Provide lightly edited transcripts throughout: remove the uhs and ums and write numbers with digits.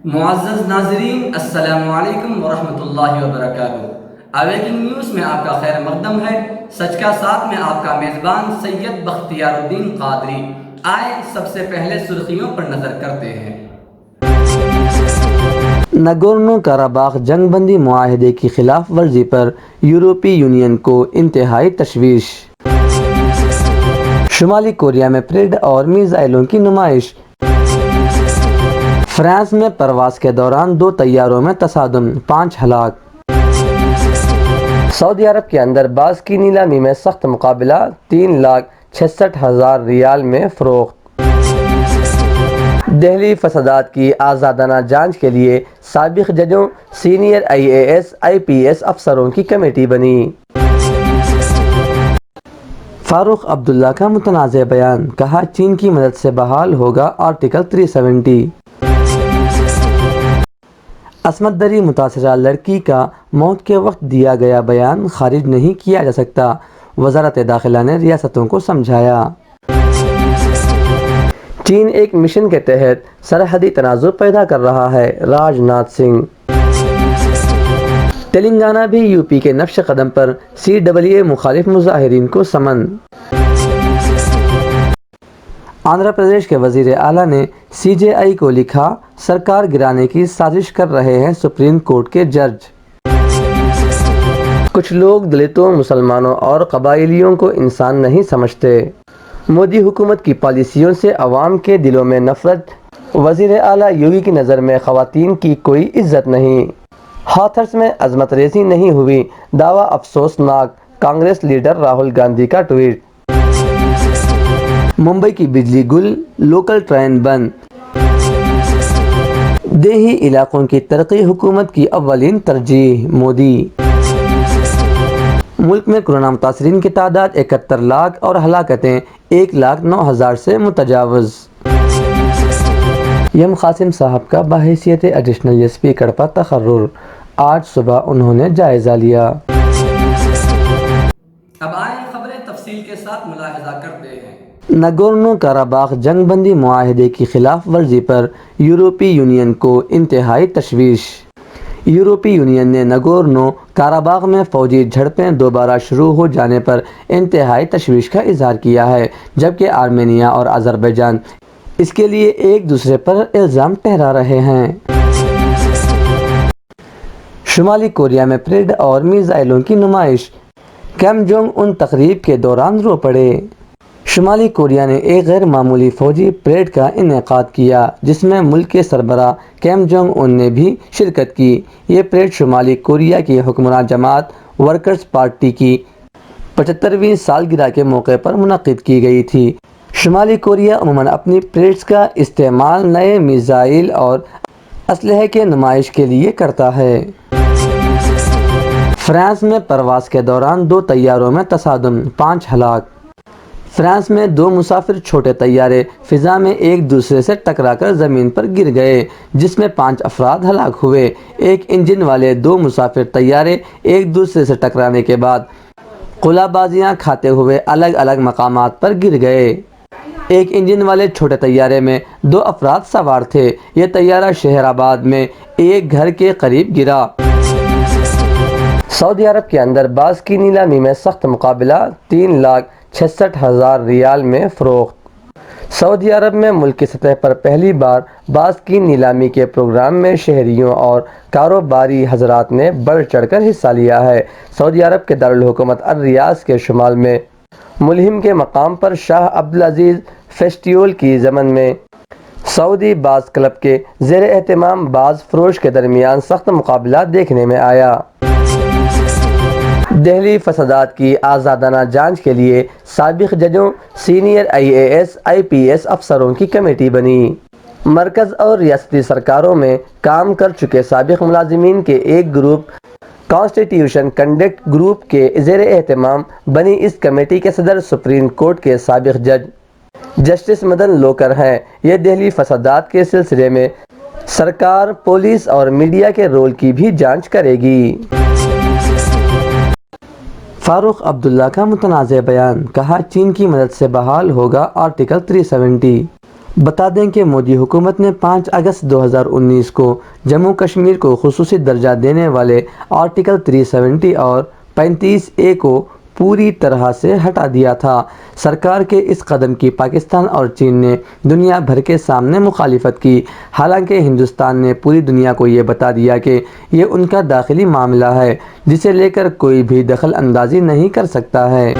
معزز ناظرین، السلام علیکم ورحمۃ اللہ وبرکاتہ۔ اویکنگ نیوز میں آپ کا خیر مقدم ہے۔ سچ کا ساتھ میں آپ کا میزبان سید بختیار الدین قادری۔ آئے سب سے پہلے سرخیوں پر نظر کرتے ہیں۔ نگورنو کاراباخ جنگ بندی معاہدے کی خلاف ورزی پر یورپی یونین کو انتہائی تشویش۔ شمالی کوریا میں پریڈ اور میزائلوں کی نمائش۔ فرانس میں پرواز کے دوران 2 طیاروں میں تصادم، 5 ہلاک۔ سعودی عرب کے اندر باز کی نیلامی میں سخت مقابلہ، 3,66,000 ریال میں فروخت۔ دہلی فسادات کی آزادانہ جانچ کے لیے سابق ججوں، سینئر IAS IPS افسروں کی کمیٹی بنی۔ فاروق عبداللہ کا متنازع بیان، کہا چین کی مدد سے بحال ہوگا آرٹیکل 370۔ عصمت دری متاثرہ لڑکی کا موت کے وقت دیا گیا بیان خارج نہیں کیا جا سکتا، وزارت داخلہ نے ریاستوں کو سمجھایا۔ چین ایک مشن کے تحت سرحدی تنازع پیدا کر رہا ہے، راج ناتھ سنگھ۔ تلنگانہ بھی UP کے نقش قدم پر CAA مخالف مظاہرین کو سمن۔ آندھرا پردیش کے وزیر اعلیٰ نے CJI کو لکھا، سرکار گرانے کی سازش کر رہے ہیں سپریم کورٹ کے جج۔ کچھ لوگ دلتوں، مسلمانوں اور قبائلیوں کو انسان نہیں سمجھتے۔ مودی حکومت کی پالیسیوں سے عوام کے دلوں میں نفرت۔ وزیر اعلیٰ یوگی کی نظر میں خواتین کی کوئی عزت نہیں۔ ہاتھرس میں عصمت ریزی نہیں ہوئی، دعویٰ افسوسناک، کانگریس لیڈر راہل گاندھی کا ٹویٹ۔ ممبئی کی بجلی گل، لوکل ٹرین بند۔ دیہی علاقوں کی ترقی حکومت کی اولین ترجیح، مودی۔ ملک میں کورونا متاثرین کی تعداد 71 لاکھ اور ہلاکتیں 1,09,000 سے متجاوز۔ یم قاسم صاحب کا بحیثیت ایڈیشنل SP کڑپا تقرر، آج صبح انہوں نے جائزہ لیا۔ اب آئیں خبریں تفصیل کے ساتھ ملاحظہ کرتے ہیں۔ نگورنو کاراباخ جنگ بندی معاہدے کی خلاف ورزی پر یورپی یونین کو انتہائی تشویش۔ یورپی یونین نے نگورنو کاراباخ میں فوجی جھڑپیں دوبارہ شروع ہو جانے پر انتہائی تشویش کا اظہار کیا ہے، جبکہ آرمینیا اور آذربائیجان اس کے لیے ایک دوسرے پر الزام ٹھہرا رہے ہیں۔ شمالی کوریا میں پریڈ اور میزائلوں کی نمائش، کیم جونگ ان تقریب کے دوران رو پڑے۔ شمالی کوریا نے ایک غیر معمولی فوجی پریڈ کا انعقاد کیا، جس میں ملک کے سربراہ کیم جونگ ان نے بھی شرکت کی۔ یہ پریڈ شمالی کوریا کی حکمراں جماعت ورکرز پارٹی کی 75ویں سالگرہ کے موقع پر منعقد کی گئی تھی۔ شمالی کوریا عموماً اپنی پریڈز کا استعمال نئے میزائل اور اسلحے کی نمائش کے لیے کرتا ہے۔ فرانس میں پرواز کے دوران 2 طیاروں میں تصادم، 5 ہلاک۔ فرانس میں 2 مسافر چھوٹے طیارے فضا میں ایک دوسرے سے ٹکرا کر زمین پر گر گئے، جس میں 5 افراد ہلاک ہوئے۔ ایک انجن والے 2 مسافر طیارے ایک دوسرے سے ٹکرانے کے بعد قلع بازیاں کھاتے ہوئے الگ الگ مقامات پر گر گئے۔ ایک انجن والے چھوٹے طیارے میں 2 افراد سوار تھے۔ یہ طیارہ شہر آباد میں ایک گھر کے قریب گرا۔ سعودی عرب کے اندر باز کی نیلامی میں سخت مقابلہ، 3,66,000 ریال میں فروخت۔ سعودی عرب میں ملک کی سطح پر پہلی بار باز کی نیلامی کے پروگرام میں شہریوں اور کاروباری حضرات نے بڑھ چڑھ کر حصہ لیا ہے۔ سعودی عرب کے دارالحکومت الریاض کے شمال میں ملہم کے مقام پر شاہ عبدالعزیز فیسٹیول کی ضمن میں سعودی باز کلب کے زیر اہتمام باز فروش کے درمیان سخت مقابلہ دیکھنے میں آیا۔ دہلی فسادات کی آزادانہ جانچ کے لیے سابق ججوں، سینئر IAS IPS افسروں کی کمیٹی بنی۔ مرکز اور ریاستی سرکاروں میں کام کر چکے سابق ملازمین کے ایک گروپ کانسٹیٹیوشن کنڈکٹ گروپ کے زیر اہتمام بنی اس کمیٹی کے صدر سپریم کورٹ کے سابق جج جسٹس مدن لوکر ہیں۔ یہ دہلی فسادات کے سلسلے میں सरकार पुलिस और मीडिया के रोल की भी जांच करेगी। फारूक अब्दुल्ला का मुतनाज़ बयान, कहा चीन की मदद से बहाल होगा आर्टिकल 370। बता दें कि मोदी हुकूमत ने 5 अगस्त 2019 को जम्मू कश्मीर को खुसूसी दर्जा देने वाले आर्टिकल 370 और 35A को पूरी तरह से हटा दिया था। सरकार के इस कदम की पाकिस्तान और चीन ने दुनिया भर के सामने मुखालिफत की। हालांकि हिंदुस्तान ने पूरी दुनिया को ये बता दिया कि ये उनका दाखिली मामला है जिसे लेकर कोई भी दखल अंदाजी नहीं कर सकता है।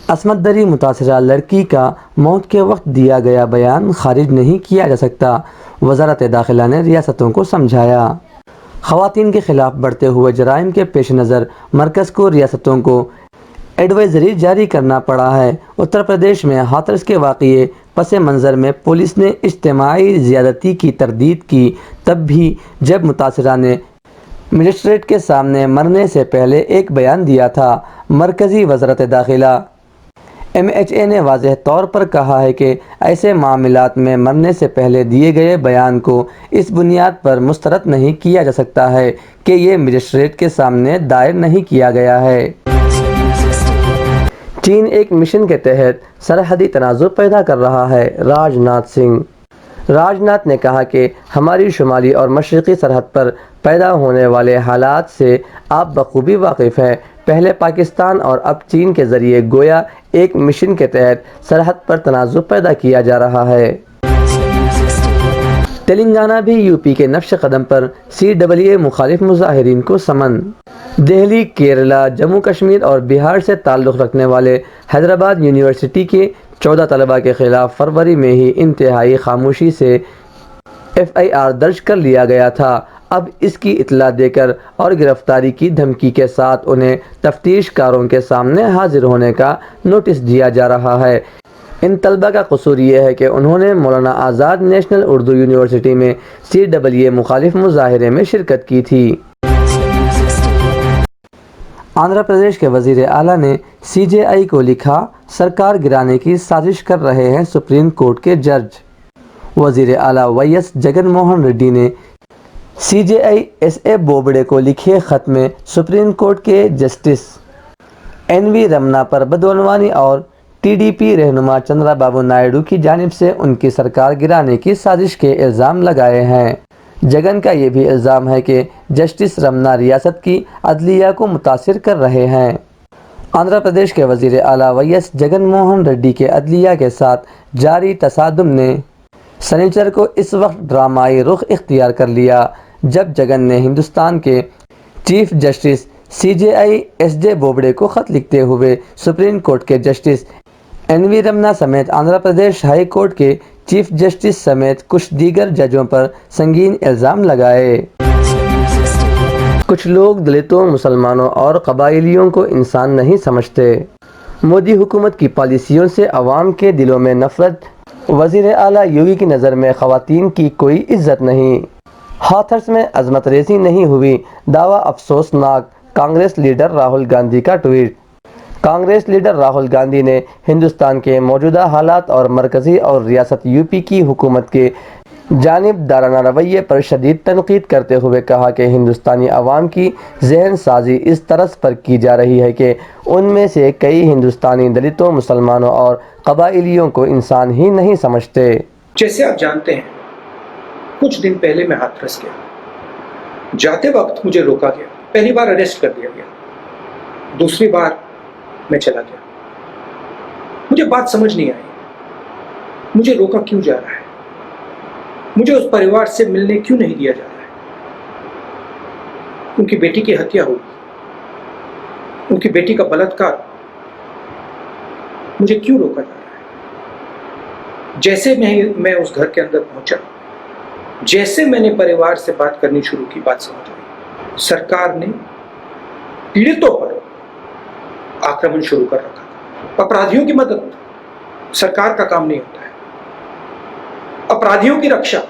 असमत दरी मुतासरा लड़की का मौत के वक्त दिया गया बयान खारिज नहीं किया जा सकता, वज़ारत दाखिला ने रियासतों को समझाया। ख़वातीन के ख़िलाफ़ बढ़ते हुए जराइम के पेश नज़र मरकज़ को रियासतों को एडवाइज़री जारी करना पड़ा है। उत्तर प्रदेश में हाथरस के वाक़ये पस मंज़र में पुलिस ने इज्तिमाई ज़्यादती की तरदीद की, तब भी जब मुतासरा ने मजिस्ट्रेट के सामने मरने से पहले एक बयान दिया था। मरकज़ी वज़ारत दाखिला MHA ने वाज़ेह तौर पर कहा है कि ऐसे मामलात में मरने से पहले दिए गए बयान को इस बुनियाद पर मुस्तरद नहीं किया जा सकता है कि ये मजिस्ट्रेट के सामने दायर नहीं किया गया है। चीन एक मिशन के तहत सरहदी तनाज़ुर पैदा कर रहा है, राजनाथ सिंह। राजनाथ ने कहा कि हमारी शुमाली और मशरक़ी सरहद पर पैदा होने वाले हालात से आप बखूबी वाकिफ़ हैं। पहले पाकिस्तान और अब चीन के ज़रिए गोया एक मिशन के तहत सरहद पर तनाज़ुर पैदा किया जा रहा है। तेलंगाना भी यूपी के नक्श कदम पर CAA मुखालिफ मुजाहिरीन को समन। दिल्ली, केरला, जम्मू कश्मीर और बिहार से ताल्लुक़ रखने वाले हैदराबाद यूनिवर्सिटी के 14 तलबा के ख़िलाफ़ फरवरी में ही इंतहाई खामोशी से FIR दर्ज कर लिया गया था। अब इसकी इत्तला देकर और गिरफ्तारी की धमकी के साथ उन्हें तफ्तीशकारों के सामने हाजिर होने का नोटिस दिया जा रहा है। इन तलबा का कसूर ये है कि उन्होंने मौलाना आज़ाद नेशनल उर्दू यूनिवर्सिटी में CAA मुखालिफ मुजाहिरे में शिरकत की थी। आंध्र प्रदेश के वज़ीर आला ने CJI को लिखा, सरकार गिराने की साजिश कर रहे हैं सुप्रीम कोर्ट के जज। वज़ीर आला YS जगन मोहन रेड्डी ने CJI SA बोबड़े को लिखे ख़त में सुप्रीम कोर्ट के जस्टिस NV रमना पर बदअनवानी और TDP रहनुमा चंद्राबाबू नायडू की जानिब से उनकी सरकार गिराने की साजिश के इल्ज़ाम लगाए हैं। जगन का ये भी इल्ज़ाम है कि जस्टिस रमना रियासत की अदलिया को मुतासिर कर रहे हैं। आंध्र प्रदेश के वज़ीर आला YS जगन मोहन रेड्डी के अदलिया के साथ जारी तसादुम ने सनीचर को इस वक्त ड्रामाई रुख इख्तियार कर लिया जब जगन ने हिंदुस्तान के chief justice CJI SJ Bobde को ख़त लिखते हुए सुप्रीम कोर्ट के जस्टिस NV रमना समेत आंध्र प्रदेश हाई कोर्ट के चीफ जस्टिस समेत कुछ दीगर जजों पर संगीन इल्ज़ाम लगाए। कुछ लोग दलितों, मुसलमानों और कबाइलियों को इंसान नहीं समझते। मोदी हुकूमत की पॉलिसियों से अवाम के दिलों में नफरत। वज़ीर आला योगी की नज़र में ख़वातीन की कोई इज्जत नहीं। हाथरस में अज़मत रेज़ी नहीं हुई, दावा अफसोसनाक। कांग्रेस लीडर राहुल गांधी का ट्वीट। कांग्रेस लीडर राहुल गांधी ने हिंदुस्तान के मौजूदा हालात और मरकज़ी और रियासत यूपी की हुकूमत के जानिबदाराना रवैये पर शदीद तनकीद करते हुए कहा कि हिंदुस्तानी अवाम की जहन साजी इस तरस पर की जा रही है कि उनमें से कई हिंदुस्तानी दलितों, मुसलमानों और कबाइलियों को इंसान ही नहीं समझते। जैसे आप जानते हैं, कुछ दिन पहले मैं हाथरस गया। जाते वक्त मुझे रोका गया। पहली बार अरेस्ट कर दिया गया, दूसरी बार मैं चला गया। मुझे बात समझ नहीं आई, मुझे रोका क्यों जा रहा है, मुझे उस परिवार से मिलने क्यों नहीं दिया जा रहा है। उनकी बेटी की हत्या हुई, उनकी बेटी का बलात्कार, मुझे क्यों रोका जा रहा है। जैसे मैं उस घर के अंदर पहुंचा, जैसे मैंने परिवार से बात करनी शुरू की, बात समझ आई। सरकार ने पीड़ितों पर आक्रमण शुरू कर रखा था। अपराधियों की मदद सरकार का काम नहीं होता है, अपराधियों की रक्षा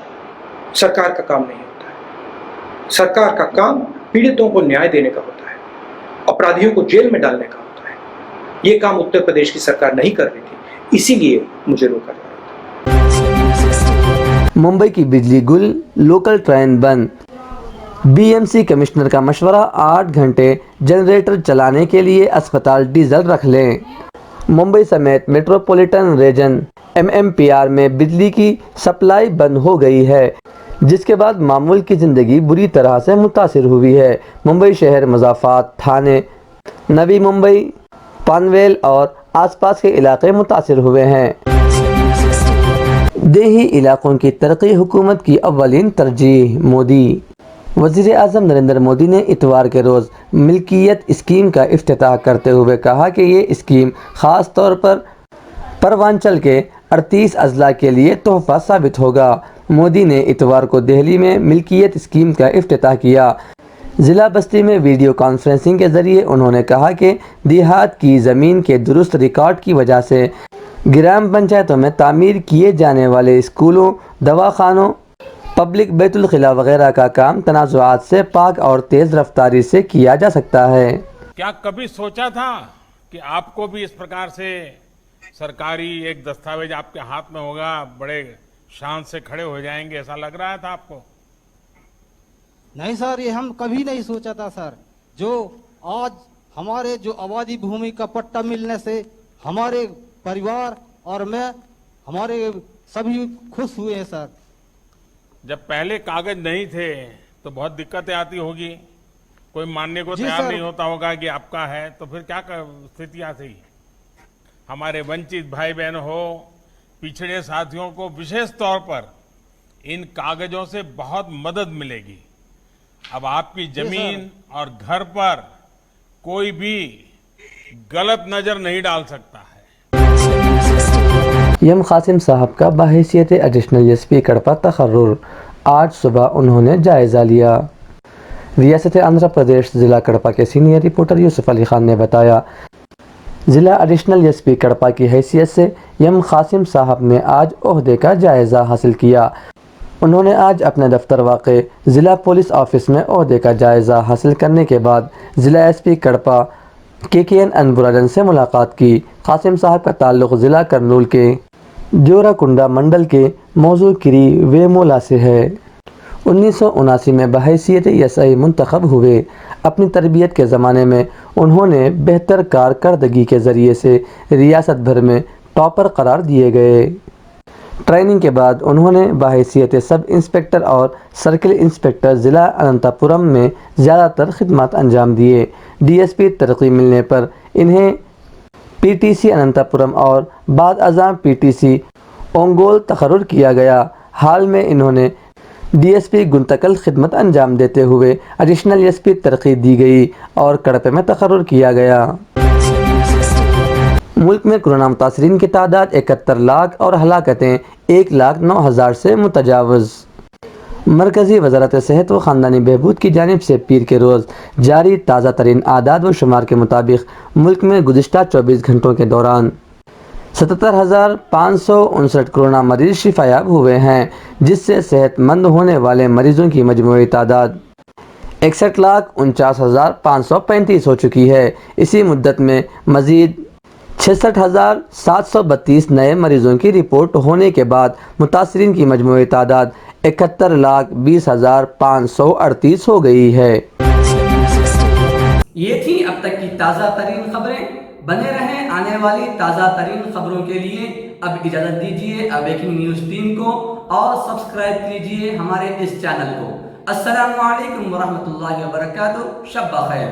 सरकार का काम नहीं होता है। सरकार का काम पीड़ितों को न्याय देने का होता है, अपराधियों को जेल में डालने का होता है। ये काम उत्तर प्रदेश की सरकार नहीं कर रही थी, इसीलिए मुझे रोका जा रहा था। मुंबई की बिजली गुल, लोकल ट्रेन बंद। बीएमसी कमिश्नर का मशवरा, 8 घंटे जनरेटर चलाने के लिए अस्पताल डीजल रख लें। मुंबई समेत मेट्रोपॉलिटन रीजन एमएमपीआर में बिजली की सप्लाई बंद हो गई है, जिसके बाद मामूल की ज़िंदगी बुरी तरह से मुतासिर हुई है। मुंबई शहर, मज़ाफ़ात, थाने, नवी मुंबई, पनवेल और आसपास के इलाके मुतासिर हुए हैं। देही इलाकों की तरक्की हुकूमत की अव्वलीन तरजीह। मोदी। वज़ीर आज़म नरेंद्र मोदी ने इतवार के रोज़ मिल्कियत स्कीम का इफ्तिताह करते हुए कहा कि ये स्कीम ख़ास तौर पर पूर्वांचल के 38 अजला के लिए तोहफ़ा साबित होगा। मोदी ने इतवार को दिल्ली में मिल्कियत स्कीम का इफ्तिताह किया। ज़िला बस्ती में वीडियो कॉन्फ्रेंसिंग के ज़रिए उन्होंने कहा कि देहात की ज़मीन के दुरुस्त रिकॉर्ड की वजह से ग्राम पंचायतों में तामीर किए जाने वाले स्कूलों, दवाखानों, पब्लिक बैतुल खिला वगैरह का काम तनाज़ुआत से पाक और तेज़ रफ्तारी से किया जा सकता है। क्या कभी सोचा था कि आपको भी इस प्रकार से सरकारी एक दस्तावेज आपके हाथ में होगा, बड़े शान से खड़े हो जाएंगे, ऐसा लग रहा था आपको? नहीं सर, ये हम कभी नहीं सोचा था सर। जो आज हमारे जो आबादी भूमि का पट्टा मिलने से हमारे परिवार और मैं, हमारे सभी खुश हुए हैं सर। जब पहले कागज नहीं थे तो बहुत दिक्कतें आती होगी, कोई मानने को जी तैयार सर। नहीं होता होगा कि आपका है, तो फिर क्या स्थितियां थी? हमारे वंचित भाई बहन हो, पिछड़े साथियों को विशेष तौर पर इन कागजों से बहुत मदद मिलेगी। अब आपकी जमीन और घर पर कोई भी गलत नजर नहीं डाल सकता है। यम कासिम साहब का बहैसियत एडिशनल एसपी कड़पा तकर्रुर। आज सुबह उन्होंने जायज़ा लिया। रियासत आंध्र प्रदेश ज़िला कड़पा के सीनियर रिपोर्टर यूसुफ अली खान ने बताया, ज़िला एडिशनल एसपी कड़पा की हैसियत से यम कासिम साहब ने आज ओहदे का जायज़ा हासिल किया। उन्होंने आज अपने दफ्तर वाक़े ज़िला पुलिस ऑफिस में ओहदे का जायज़ा हासिल करने के बाद ज़िला एसपी कड़पा KKN अनबुरादन से मुलाकात की। कासिम साहब का ताल्लुक़ ज़िला करनूल के जोराकुंडा मंडल के मौजूकिरी वेमोला से है। 1979 में बहैसियत SI मुंतखब हुए। अपनी तरबियत के ज़माने में उन्होंने बेहतर कारकर्दगी के ज़रिए से रियासत भर में टॉपर करार दिए गए। ट्रेनिंग के बाद उन्होंने बहैसियत सब इंस्पेक्टर और सर्किल इंस्पेक्टर ज़िला अनंतपुरम में ज़्यादातर खिदमत अंजाम दिए। DSP तरक्की मिलने पर इन्हें PTC अनंतपुरम और बाद अज़ां PTC ओंगोल तकर्रुर किया गया। हाल में इन्होंने DSP गुंतकल खिदमत अंजाम देते हुए एडिशनल SP तरक्की दी गई और कड़पे में तकर्रुर किया गया। मुल्क में कोरोना मुतासरीन की तादाद 71 लाख और हलाकतें 1,09,000 से मुतजावज़। मरकज़ी वज़ारत सेहत व ख़ानदानी बहबूद की जानिब से पीर के रोज़ जारी ताज़ा तरीन आदाद व शुमार के मुताबिक मुल्क में गुज़िश्ता 24 घंटों के दौरान 77,559 कोरोना मरीज़ शिफायाब हुए हैं, जिससे सेहतमंद होने वाले मरीज़ों की मजमूई तादाद 61,49,535 हो चुकी है। इसी मुद्दत में मज़ीद 66,732 नए मरीज़ों की रिपोर्ट होने के बाद मुतासरीन की मजमूई तादाद 71,20,538 हो गई है। ये थी अब तक की ताज़ा तरीन खबरें। बने रहें आने वाली ताज़ा तरीन खबरों के लिए। अब इजाज़त दीजिए अवेकिंग न्यूज़ टीम को और सब्सक्राइब कीजिए हमारे इस चैनल को। अस्सलामु अलैकुम वरहमतुल्लाहि वबरकातुहू। शब बखैर।